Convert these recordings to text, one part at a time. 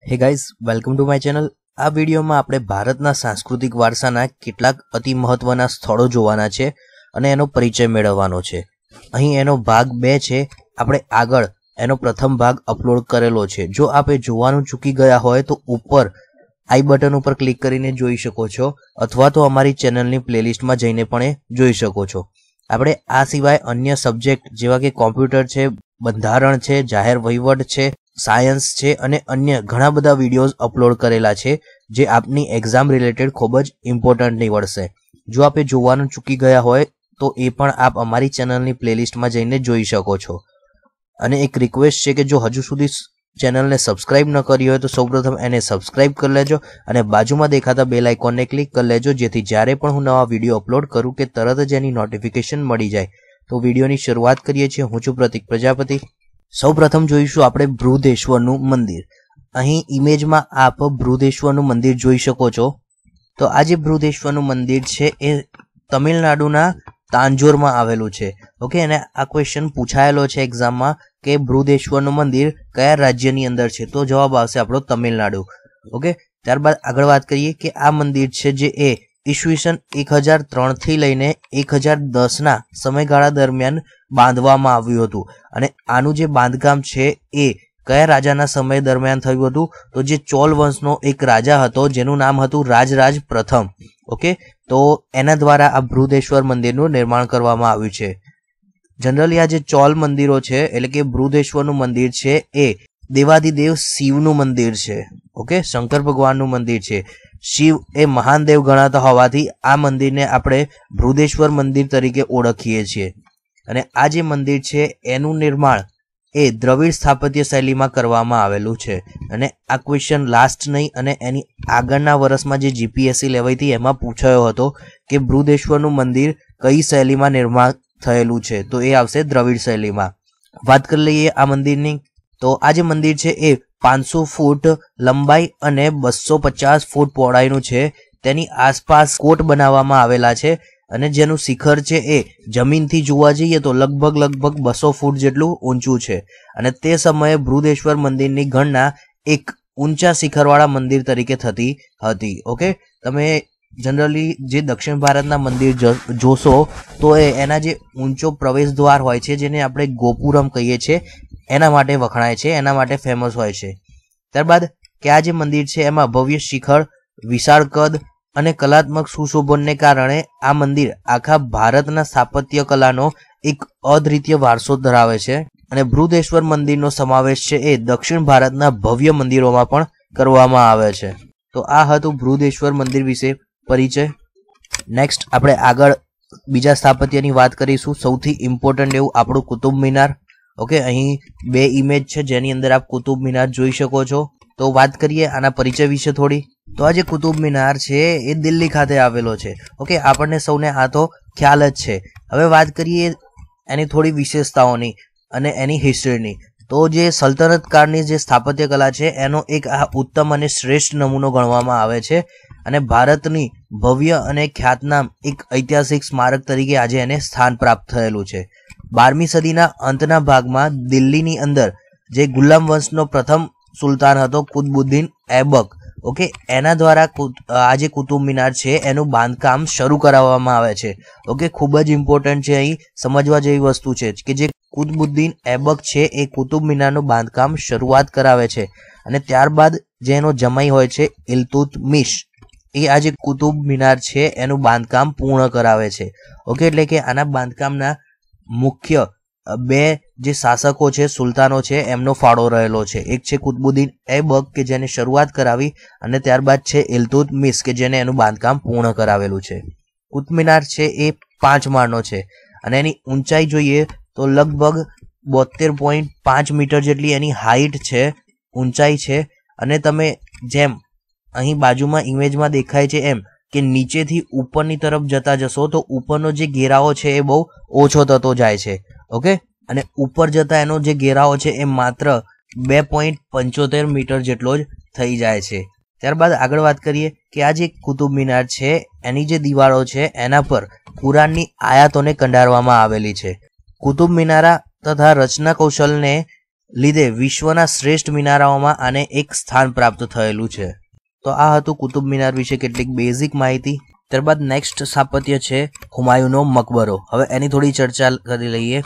Hey guys, welcome to my channel. आ વિડીયોમાં આપણે ભારતના સાંસ્કૃતિક વારસાના કેટલાક અતિ મહત્વના સ્થળો જોવાના છે અને એનો પરિચય મેળવવાનો છે। અહીં એનો ભાગ 2 છે। આપણે આગળ એનો પ્રથમ ભાગ અપલોડ કરેલો છે। જો આપે જોવાનું ચૂકી ગયા હોય તો ઉપર આઈ બટન ઉપર ક્લિક કરીને જોઈ શકો છો અથવા તો અમારી ચેનલની પ્લેલિસ્ટમાં જઈને પણ જોઈ શકો છો। આપણે આ સિવાય અન્ય સબ્જેક્ટ જેવા કે કોમ્પ્યુટર છે, બંધારણ છે, જાહેર વહીવટ છે, સાયન્સ છે અને અન્ય ઘણા બધા વિડીયોઝ અપલોડ કરેલા છે જે આપની એક્ઝામ રિલેટેડ ખૂબ જ ઇમ્પોર્ટન્ટ નીવડશે। જો આપે જોવાનું ચૂકી ગયા હોય તો એ પણ આપ અમારી ચેનલની પ્લેલિસ્ટમાં જઈને જોઈ શકો છો। અને એક રિક્વેસ્ટ છે કે જો હજુ સુધી ચેનલને સબસ્ક્રાઇબ ન કરી હોય તો સૌપ્રથમ એને સબસ્ક્રાઇબ કરી લેજો અને બાજુમાં દેખાતા બેલ આઇકોનને ક્લિક કરી લેજો જેથી જ્યારે પણ હું નવા વિડીયો અપલોડ કરું કે તરત જ એની નોટિફિકેશન મળી જાય। તો વિડીયોની શરૂઆત કરીએ છીએ। હું છું પ્રતિક પ્રજાપતિ। સૌપ્રથમ જોઈશું આપણે બૃહદેશ્વરનું મંદિર। અહીં ઇમેજમાં આપ બૃહદેશ્વરનું મંદિર જોઈ શકો છો। તો આ જે બૃહદેશ્વરનું મંદિર છે એ તમિલનાડુના તાંજોરમાં આવેલું છે। ઓકે, અને આ ક્વેશ્ચન પૂછાયેલો છે એક્ઝામમાં કે બૃહદેશ્વરનું મંદિર કયા રાજ્યની અંદર છે, તો જવાબ આવશે આપણો તમિલનાડુ। ઓકે, ત્યારબાદ આગળ વાત કરીએ કે આ મંદિર છે જે એ ઈસવીસન 1003 થી લઈને 1010ના સમયગાળા દરમિયાન બાંધવામાં આવ્યું હતું અને આનું જે બાંધકામ છે એ કયા રાજાના સમય દરમિયાન થયું હતું, તો જે ચોલ વંશનો એક રાજા હતો જેનું નામ હતું રાજરાજ પ્રથમ। ઓકે, તો એના દ્વારા આ બૃહદેશ્વર મંદિરનું નિર્માણ કરવામાં આવ્યું છે। જનરલી આ જે ચોલ મંદિરો છે એટલે કે બૃહદેશ્વરનું મંદિર છે એ દેવાધિદેવ શિવનું મંદિર છે। ઓકે, શંકર ભગવાનનું મંદિર છે। શિવ એ મહાન દેવ ગણાતા હોવાથી આ મંદિરને આપણે બૃહદેશ્વર મંદિર તરીકે ઓળખીએ છીએ। અને આ જે મંદિર છે એનું નિર્માણ એ દ્રવિડ સ્થાપત્ય શૈલીમાં કરવામાં આવેલું છે। અને આ ક્વેશ્ચન લાસ્ટ નહીં અને એની આગળના વર્ષમાં જે જીપીએસસી લેવાઈ હતી એમાં પૂછાયો હતો કે બૃહદેશ્વરનું મંદિર કઈ શૈલીમાં નિર્માણ થયેલું છે, તો એ આવશે દ્રવિડ શૈલીમાં। વાત કરી લઈએ આ મંદિરની, તો આ જે મંદિર છે એ 500 ફૂટ લંબાઈ અને 250 ફૂટ પહોળાઈનું છે। તેની આસપાસ કોટ બનાવવામાં આવેલા છે અને જેનું શિખર છે એ જમીનથી જોવા જઈએ તો લગભગ 200 ફૂટ જેટલું ઊંચું છે। અને તે સમયે બૃહદેશ્વર મંદિરની ગણના એક ઊંચા શિખરવાળા મંદિર તરીકે થતી હતી। ઓકે, તમે જનરલી જે દક્ષિણ ભારતના મંદિર જોશો તો એના જે ઊંચો પ્રવેશ દ્વાર હોય છે જેને આપણે ગોપુરમ કહીએ છીએ એના માટે વખણાય છે, એના માટે ફેમસ હોય છે। ત્યારબાદ કે આ જે મંદિર છે એમાં ભવ્ય શિખર, વિશાળ કદ અને કલાત્મક સુશોભનને કારણે આ મંદિર આખા ભારતના સ્થાપત્ય કલાનો એક અદ્વિતીય વારસો ધરાવે છે। અને બૃહદેશ્વર મંદિરનો સમાવેશ છે એ દક્ષિણ ભારતના ભવ્ય મંદિરોમાં પણ કરવામાં આવે છે। તો આ હતું બૃહદેશ્વર મંદિર વિશે પરિચય। નેક્સ્ટ આપણે આગળ બીજા સ્થાપત્યની વાત કરીશું। સૌથી ઇમ્પોર્ટન્ટ એવું આપણું કુતુબ મિનાર। ઓકે, અહીં 2 ઇમેજ છે જેની અંદર આપ કુતુબ મિનાર જોઈ શકો છો। તો વાત કરીએ આના પરિચય વિશે થોડી। તો આ જે કુતુબ મિનાર છે એ દિલ્હી ખાતે આવેલો છે। ઓકે, આપણને સૌને આ તો ખ્યાલ જ છે। હવે વાત કરીએ એની થોડી વિશેષતાઓની અને એની હિસ્ટ્રીની। તો જે સલ્તનત કાળની જે સ્થાપત્ય કલા છે એનો એક આ ઉત્તમ અને શ્રેષ્ઠ નમૂનો ગણવામાં આવે છે અને ભારતની ભવ્ય અને ખ્યાતનામ એક ઐતિહાસિક સ્મારક તરીકે આજે એને સ્થાન પ્રાપ્ત થયેલું છે। 12મી સદીના અંતના ભાગમાં દિલ્હીની અંદર જે ગુલામ વંશનો પ્રથમ સુલતાન હતો કુતબુદ્દીન ઐબક, ઓકે, એના દ્વારા આ જે કુતુબ મિનાર છે એનું બાંધકામ શરૂ કરાવવામાં આવે છે। ઓકે, ખૂબ જ ઇમ્પોર્ટન્ટ છે, અહીં સમજવા જેવી વસ્તુ છે કે જે કુતબુદ્દીન ઐબક છે એ કુતુબ મિનારનું બાંધકામ શરૂઆત કરાવે છે અને ત્યારબાદ જે એનો જમાઈ હોય છે ઇલ્તુત્મિશ એ આ જે કુતુબ મિનાર છે એનું બાંધકામ પૂર્ણ કરાવે છે। ઓકે, એટલે કે આના બાંધકામના મુખ્ય 2 જે શાસકો છે, સુલતાનો છે, એમનો ફાળો રહેલો છે। એક છે કુતબુદ્દીન ઐબક કે જેને શરૂઆત કરાવી અને ત્યારબાદ છે ઇલ્તુત્મિશ કે જેને એનું બાંધકામ પૂર્ણ કરાવેલું છે। કુતુબ મિનાર છે એ 5 માળનો છે અને એની ઊંચાઈ જોઈએ તો લગભગ 72.5 મીટર જેટલી એની હાઈટ છે, ઊંચાઈ છે। અને તમે જેમ અહીં બાજુમાં ઇમેજમાં દેખાય છે એમ કે નીચેથી ઉપરની તરફ જતા જશો તો ઉપરનો જે ઘેરાવો છે એ બહુ ઓછો થતો જાય છે। ઓકે, અને ઉપર જતા એનો જે ઘેરાવો છે એ માત્ર 2.75 મીટર જેટલો જ થઈ જાય છે। ત્યારબાદ આગળ વાત કરીએ કે આ જે કુતુબ મિનાર છે એની જે દિવાળો છે એના પર કુરાનની આયાતોને કંડારવામાં આવેલી છે। કુતુબ મિનારા તથા રચના કૌશલને લીધે વિશ્વના શ્રેષ્ઠ મિનારાઓમાં આને એક સ્થાન પ્રાપ્ત થયેલું છે. તો આ હતું કુતુબ મિનાર વિશે કેટલીક બેઝિક માહિતી. ત્યારબાદ નેક્સ્ટ સ્થાપત્ય છે હુમાયુનો મકબરો. હવે એની થોડી ચર્ચા કરી લઈએ.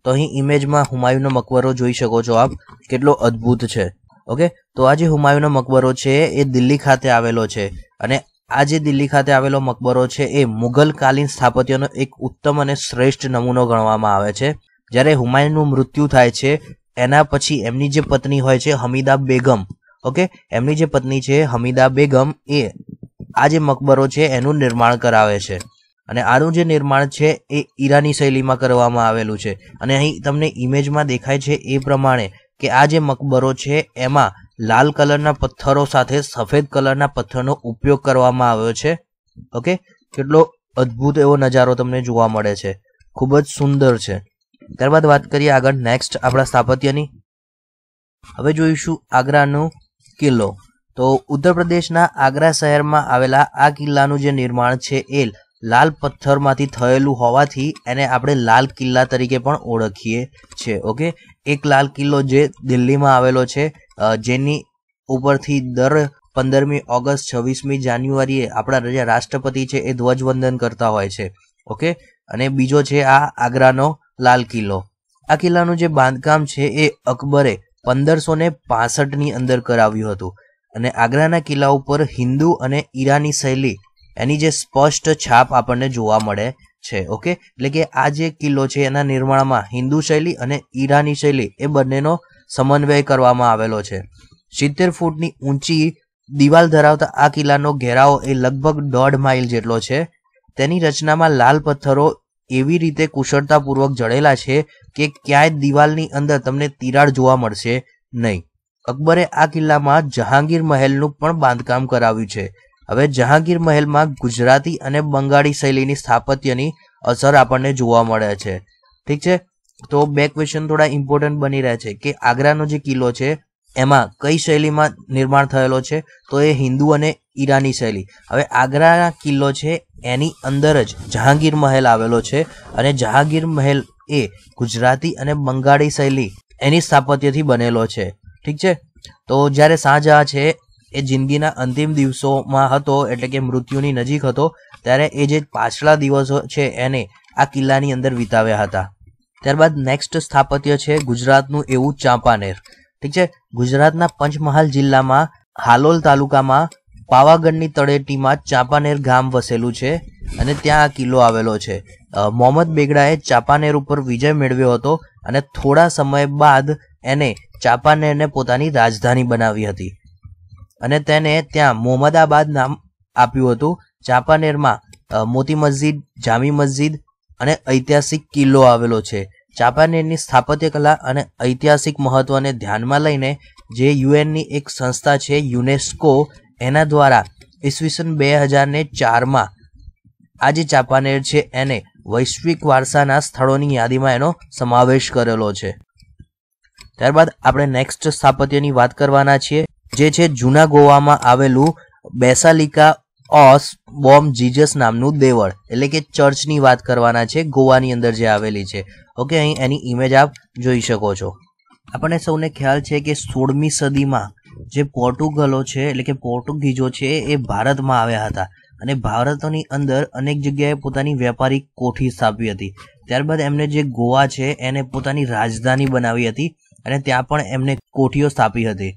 તો અહીં ઇમેજમાં હુમાયુનો મકબરો જોઈ શકો છો આપ, કેટલો અદ્ભુત છે. ઓકે, તો આ જે હુમાયુનો મકબરો છે એ દિલ્હી ખાતે આવેલો છે અને આ જે દિલ્હી ખાતે આવેલો મકબરો છે એ મુઘલ કાલીન સ્થાપત્યનો એક ઉત્તમ અને શ્રેષ્ઠ નમૂનો ગણવામાં આવે છે. જ્યારે હુમાયુનું મૃત્યુ થાય છે એના પછી એમની જે પત્ની હોય છે હમીદા બેગમ, ઓકે, એમની જે પત્ની છે હમીદા બેગમ એ આ જે મકબરો છે એનું નિર્માણ કરાવે છે અને આનું જે નિર્માણ છે એ ઈરાની શૈલીમાં કરવામાં આવેલું છે. અને અહીં તમને ઇમેજમાં દેખાય છે એ પ્રમાણે કે આ જે મકબરો છે એમાં લાલ કલરના પથ્થરો સાથે સફેદ કલરના પથ્થરનો ઉપયોગ કરવામાં આવ્યો છે. ઓકે, કેટલો અદ્ભુત એવો નજારો તમને જોવા મળે છે, ખૂબ જ સુંદર છે. ત્યારબાદ વાત કરીએ આગળ નેક્સ્ટ આપણા સ્થાપત્યની. હવે જોઈશું આગ્રાનો કિલ્લો. તો ઉત્તર પ્રદેશના આગ્રા શહેરમાં આવેલા આ કિલ્લાનું જે નિર્માણ છે એ લાલ પથ્થરમાંથી થયેલું હોવાથી એને આપણે લાલ કિલ્લા તરીકે પણ ઓળખીએ છીએ. ઓકે, એક લાલ કિલ્લો જે દિલ્હીમાં આવેલો છે જેની ઉપરથી દર 15મી ઓગસ્ટ 26મી જાન્યુઆરીએ આપણા જે રાષ્ટ્રપતિ છે એ ધ્વજવંદન કરતા હોય છે. ઓકે, અને બીજો છે આ આગ્રાનો લાલ કિલ્લો. આ કિલ્લાનું જે બાંધકામ છે એ અકબરે 1565ની અંદર કરાવ્યું હતું અને આગ્રાના કિલ્લા ઉપર હિન્દુ અને ઈરાની શૈલી એની જે સ્પષ્ટ છાપ આપણને જોવા મળે છે. ઓકે, એટલે કે આ જે કિલ્લો છે એના નિર્માણમાં હિન્દુ શૈલી અને ઈરાની શૈલી એ બંનેનો સમન્વય કરવામાં આવેલો છે. 70 ફૂટની ઊંચી દિવાલ ધરાવતા આ કિલ્લાનો ઘેરાવો એ લગભગ 1.5 માઇલ જેટલો છે. તેની રચનામાં લાલ પથ્થરો એવી રીતે કુશળતાપૂર્વક જડેલા છે કે ક્યાંય દિવાલની અંદર તમને તિરાડ જોવા મળશે નહીં. અકબરે આ કિલ્લામાં જહાંગીર મહેલનું પણ બાંધકામ કરાવ્યું છે. હવે જહાંગીર મહેલમાં ગુજરાતી અને બંગાળી શૈલીની સ્થાપત્યની અસર આપણને જોવા મળે છે. ઠીક છે, તો બે ક્વેશ્ચન થોડા ઇમ્પોર્ટન્ટ બની રહ્યા છે કે આગ્રાનો જે કિલ્લો છે એમાં કઈ શૈલીમાં નિર્માણ થયેલો છે, તો એ હિન્દુ અને ઈરાની શૈલી. હવે આગ્રાના કિલ્લો છે એની અંદર જ જહાંગીર મહેલ આવેલો છે અને જહાંગીર મહેલ એ ગુજરાતી અને બંગાળી શૈલી એની સ્થાપત્યથી બનેલો છે. ઠીક છે, તો જ્યારે શાહજહાં છે એ જિંદગીના અંતિમ દિવસોમાં હતો, એટલે કે મૃત્યુની નજીક હતો, ત્યારે એ જે પાછલા દિવસો છે એને આ કિલ્લાની અંદર વિતાવ્યા હતા. ત્યારબાદ નેક્સ્ટ સ્થાપત્ય છે ગુજરાતનું એવું ચાંપાનેર. ઠીક છે, ગુજરાતના પંચમહાલ જિલ્લામાં હાલોલ તાલુકામાં પાવાગઢની તળેટીમાં ચાંપાનેર ગામ વસેલું છે અને ત્યાં આ કિલ્લો આવેલો છે. મોહમ્મદ બેગડાએ ચાંપાનેર ઉપર વિજય મેળવ્યો હતો અને થોડા સમય બાદ એને ચાંપાનેરને પોતાની રાજધાની બનાવી હતી અને તેને ત્યાં મોહમ્મદાબાદ નામ આપ્યું હતું. ચાંપાનેરમાં મોતી મસ્જિદ, જામી મસ્જિદ અને ઐતિહાસિક કિલ્લો આવેલો છે. ચાંપાનેરની સ્થાપત્ય કલા અને ઐતિહાસિક મહત્વને ધ્યાનમાં લઈને જે યુએનની એક સંસ્થા છે યુનેસ્કો, એના દ્વારા ઈસવીસન 2004માં આ જે ચાંપાનેર છે એને વૈશ્વિક વારસાના સ્થળોની યાદીમાં એનો સમાવેશ કરેલો છે. ત્યારબાદ આપણે નેક્સ્ટ સ્થાપત્યની વાત કરવાના છીએ, જે છે જૂના ગોવામાં આવેલું બેસાલિકા ઓફ બોમ જીસસ નામનું દેવળ, એટલે કે ચર્ચની વાત કરવાના છે ગોવાની અંદર જે આવેલી છે. ઓકે, અહીં એની ઇમેજ આપ જોઈ શકો છો. આપણને સૌને ખ્યાલ છે કે 16મી સદીમાં જે પોર્ટુગલો છે એટલે કે પોર્ટુગીઝો છે એ ભારતમાં આવ્યા હતા અને ભારતની અંદર અનેક જગ્યાએ પોતાની વેપારી કોઠી સ્થાપી હતી. ત્યારબાદ એમને જે ગોવા છે એને પોતાની રાજધાની બનાવી હતી અને ત્યાં પણ એમને કોઠીઓ સ્થાપી હતી.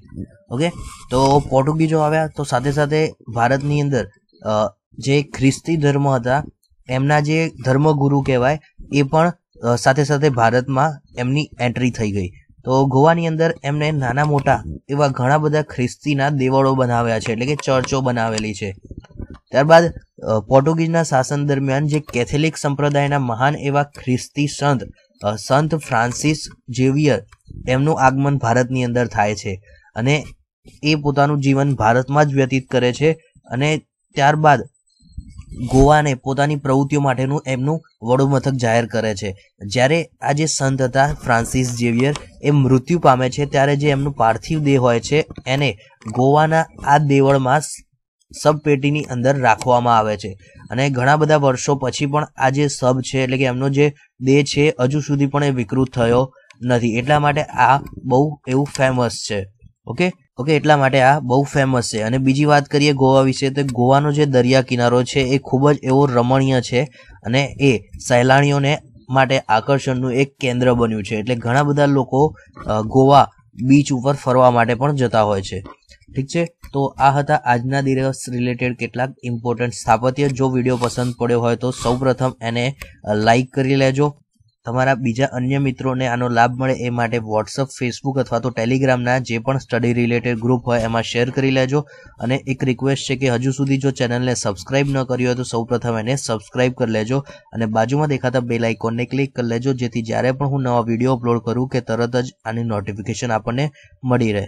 ઓકે, તો પોર્ટુગીઝો આવ્યા તો સાથે સાથે ભારતની અંદર જે ખ્રિસ્તી ધર્મ હતા એમના જે ધર્મગુરુ કહેવાય એ પણ સાથે સાથે ભારતમાં એમની એન્ટ્રી થઈ ગઈ. તો ગોવાની અંદર એમને નાના મોટા એવા ઘણા બધા ખ્રિસ્તીના દેવળો બનાવ્યા છે, એટલે કે ચર્ચો બનાવેલી છે. ત્યારબાદ પોર્ટુગીઝના શાસન દરમિયાન જે કેથોલિક સંપ્રદાયના મહાન એવા ખ્રિસ્તી સંત ફ્રાન્સિસ ઝેવિયર એમનું આગમન ભારતની અંદર થાય છે અને એ પોતાનું જીવન ભારતમાં જ વ્યતીત કરે છે અને ત્યારબાદ ગોવાને પોતાની પ્રવૃત્તિઓ માટેનું એમનું વડું મથક જાહેર કરે છે. જ્યારે આ જે સંત હતા ફ્રાન્સિસ ઝેવિયર એ મૃત્યુ પામે છે ત્યારે જે એમનું પાર્થિવ દેહ હોય છે એને ગોવાના આ દેવળમાં શબપેટીની અંદર રાખવામાં આવે છે અને ઘણા બધા વર્ષો પછી પણ આ જે શબ છે એટલે કે એમનો જે દેહ છે હજુ સુધી પણ એ વિકૃત થયો નથી, એટલા માટે આ બહુ એવું ફેમસ છે. ઓકે, એટલા માટે આ બહુ ફેમસ છે. અને બીજી વાત કરીએ ગોવા વિશે, તો ગોવાનો જે દરિયા કિનારો છે એ ખૂબ જ એવો રમણીય છે અને એ સહેલાણીઓને માટે આકર્ષણનું એક કેન્દ્ર બન્યું છે. એટલે ઘણા બધા લોકો ગોવા બીચ ઉપર ફરવા માટે પણ જતા હોય છે. ઠીક છે, તો આ હતા આજના દિવસ રિલેટેડ કેટલાક ઇમ્પોર્ટન્ટ સ્થાપત્ય. જો વિડીયો પસંદ પડ્યો હોય તો સૌપ્રથમ એને લાઈક કરી લેજો. તમારા બીજા અન્ય મિત્રોને આનો લાભ મળે એ માટે વોટ્સઅપ, ફેસબુક અથવા તો ટેલિગ્રામના જે પણ સ્ટડી રિલેટેડ ગ્રુપ હોય એમાં શેર કરી લેજો. અને એક રિક્વેસ્ટ છે કે હજુ સુધી જો ચેનલને સબસ્ક્રાઇબ ન કરી હોય તો સૌપ્રથમ એને સબસ્ક્રાઇબ કરી લેજો અને બાજુમાં દેખાતા બેલ આઇકોનને ક્લિક કરી લેજો, જેથી જ્યારે પણ હું નવા વિડીયો અપલોડ કરું કે તરત જ આની નોટિફિકેશન આપણને મળી રહે.